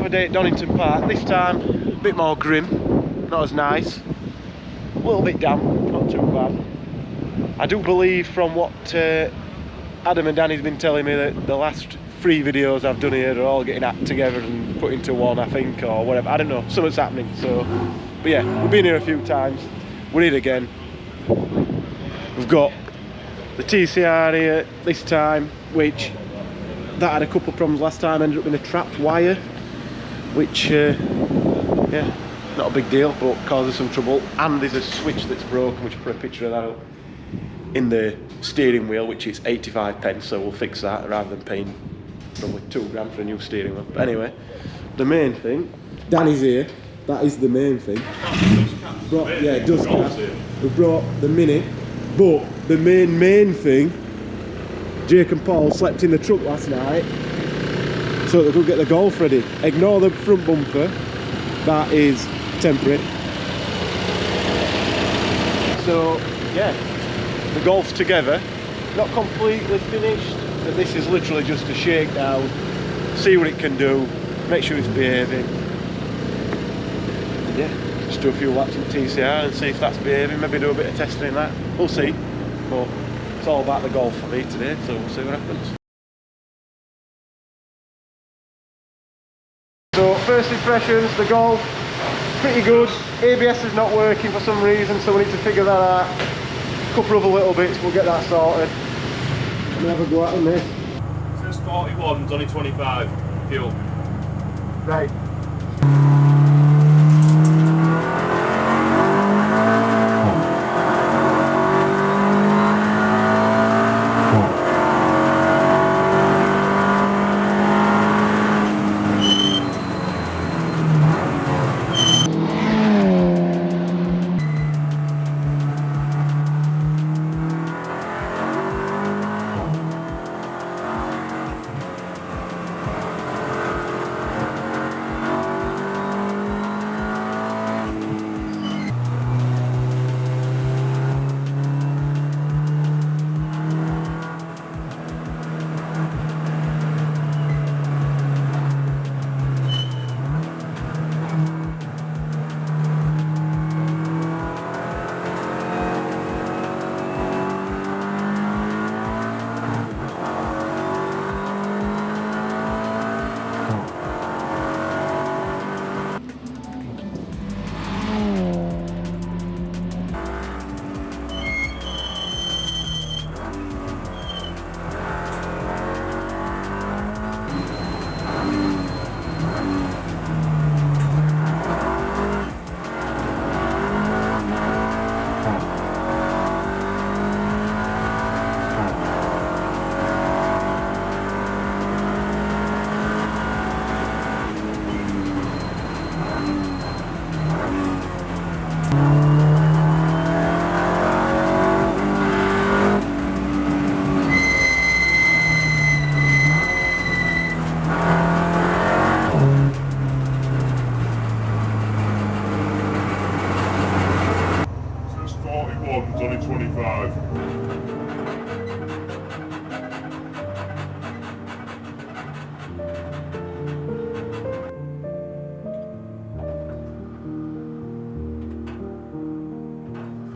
another day at Donington Park. This time a bit more grim, not as nice, a little bit damp, not too bad. I do believe from what Adam and Danny's been telling me that the last 3 videos I've done here are all getting act together and put into one, I think, or whatever. I don't know, something's happening. So, but yeah, we've been here a few times. We're here again. We've got the TCR here this time, which that had a couple of problems last time. Ended up in a trapped wire, which yeah, not a big deal, but causes some trouble. And there's a switch that's broken, which I put a picture of that up in the steering wheel, which is 85 pence, so we'll fix that rather than paying probably £2 for a new steering wheel. But anyway, the main thing, Danny's here, that is the main thing. Yeah, it does cap. We brought the Mini, but the main thing, Jake and Paul slept in the truck last night so they could get the Golf ready. Ignore the front bumper, that is temporary. So yeah, the Golf's together, not completely finished, but this is literally just a shakedown, see what it can do, make sure it's behaving. Yeah, just do a few laps in TCR and see if that's behaving, maybe do a bit of testing in that, we'll see. But it's all about the Golf for me today, so we'll see what happens. So first impressions, the Golf, pretty good. ABS is not working for some reason, so we need to figure that out. A couple of other little bits, we'll get that sorted. We'll have a go at this. It says 41, it's only 25 fuel. Right.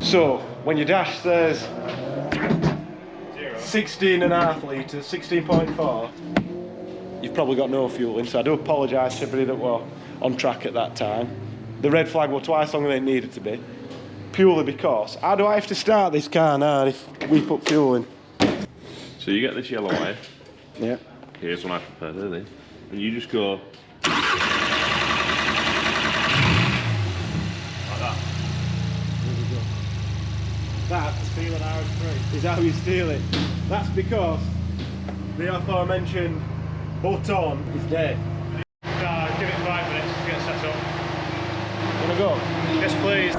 So when your dash says 16.5 litres, 16.4, you've probably got no fuel in, so I do apologise to everybody that were on track at that time. The red flag was twice longer than it needed to be, purely because, how do I have to start this car now if we put fuel in? So you get this yellow wire. Yeah. Here's one I prepared earlier. And you just go like that. There we go. That's steal an RS3. Is how you steal it. That's because the aforementioned button is dead. Give it 5 minutes to get set up. Wanna go? Yes, please.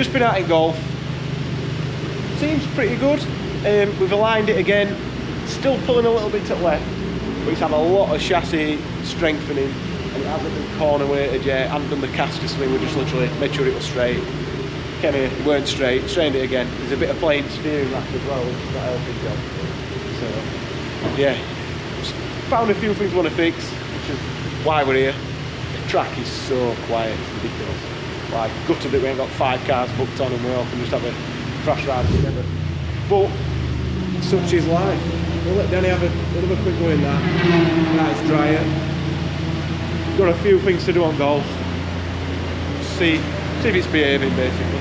just been out in golf. Seems pretty good. We've aligned it again. Still pulling a little bit to the left, but it's had a lot of chassis strengthening, and it hasn't been corner weighted yet. Hadn't done the caster swing. We just literally made sure it was straight. Came here, it weren't straight. Straightened it again. There's a bit of plain steering rack as well, which is not helping job. So yeah, just found a few things we want to fix, which is why we're here. The track is so quiet, it's ridiculous. Like, gutted that we ain't got 5 cars booked on and we all can just have a crash ride together. But such is life. We'll let Danny have another quick go in that. Nice dryer. Got a few things to do on golf. See if it's behaving basically.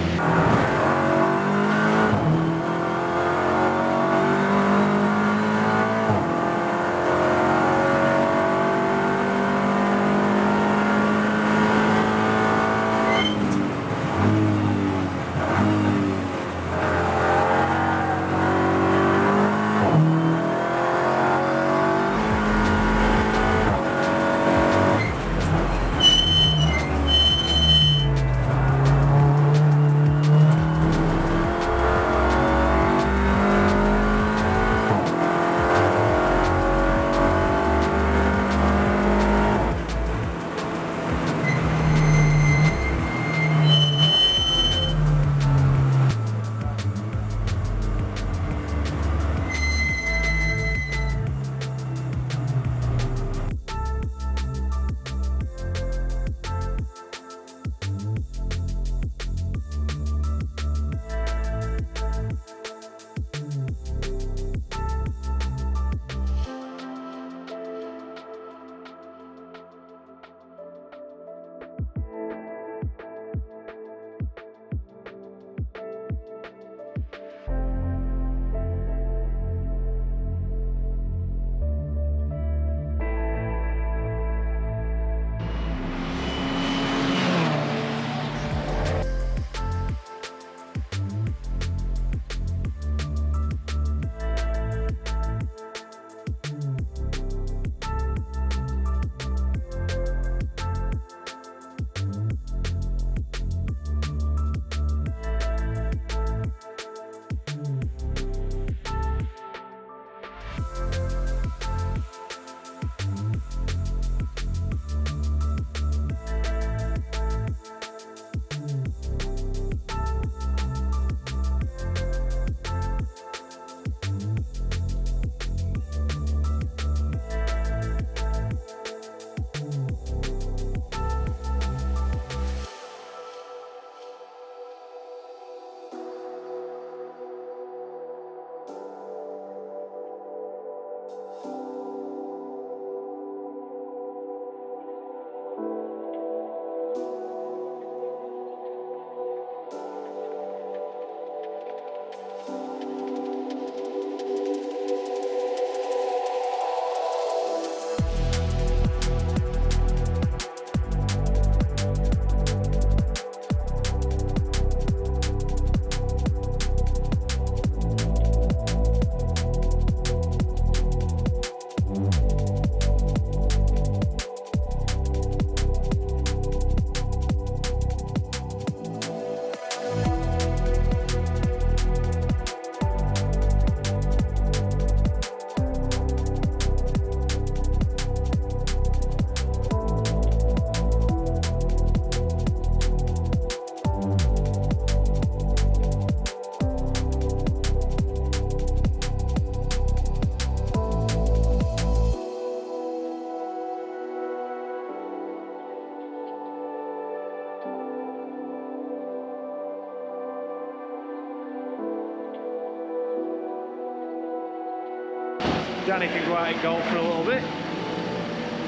Danny can go out and golf for a little bit.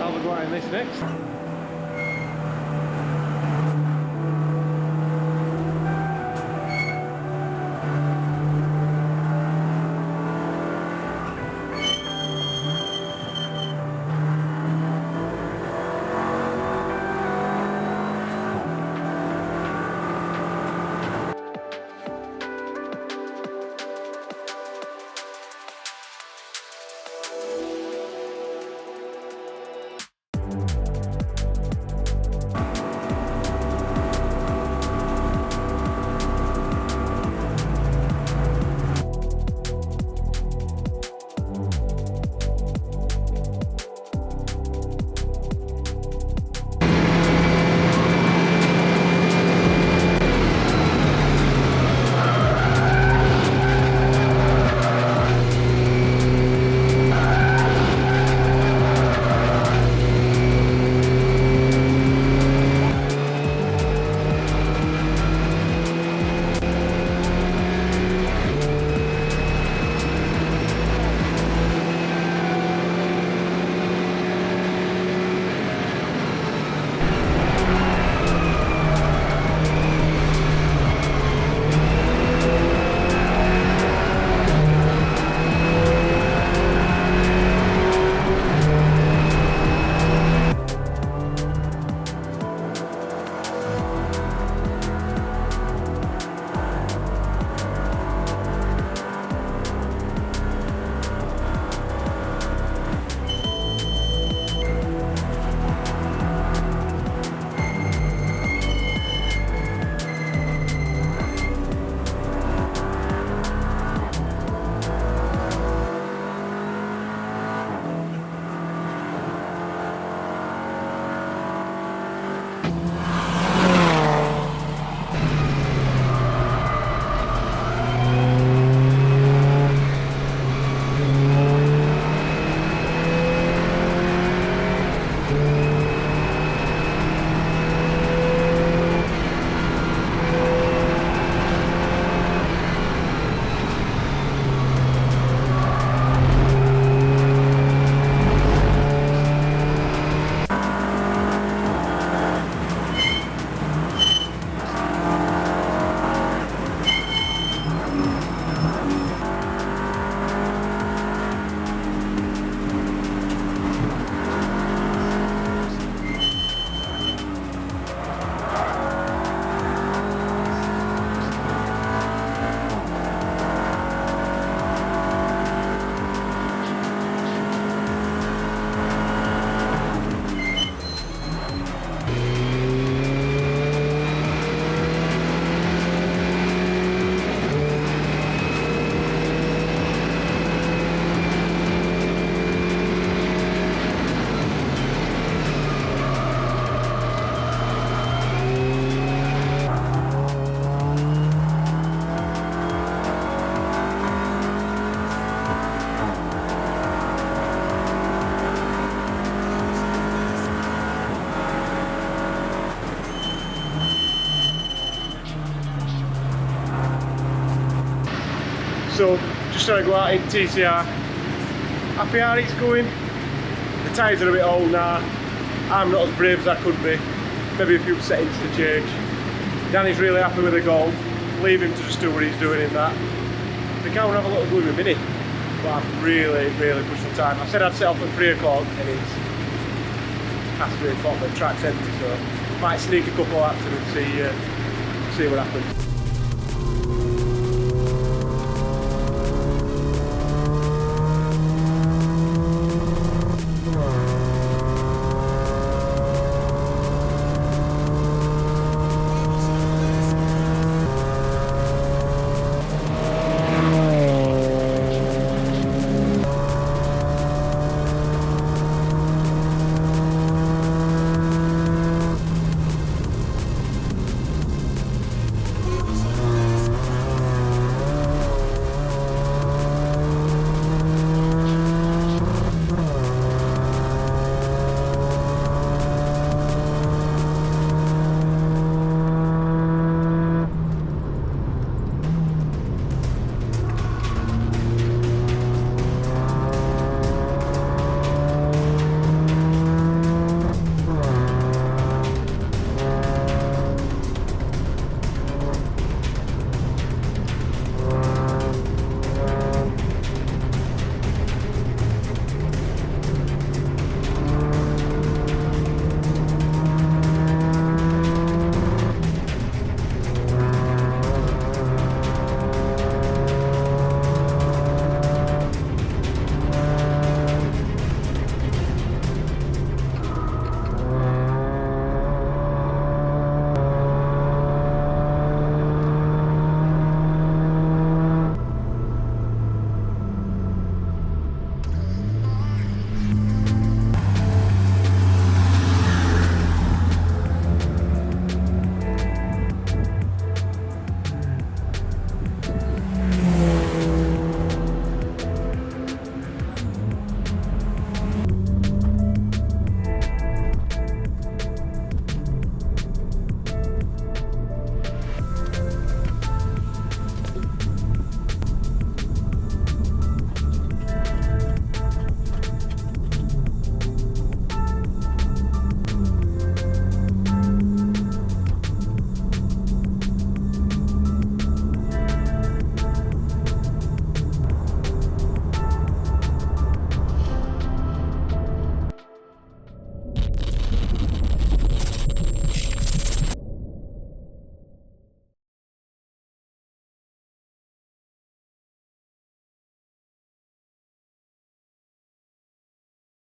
I'll go out in this next. So just trying to go out in TCR. Happy how it's going. The tyres are a bit old now. I'm not as brave as I could be. Maybe a few settings to change. Danny's really happy with the Golf. Leave him to just do what he's doing in that. I think I want to have a little go in a minute. But I've really pushed the time. I said I'd set off at 3 o'clock and it's past 3 o'clock, but the track's empty, so might sneak a couple laps and see what happens.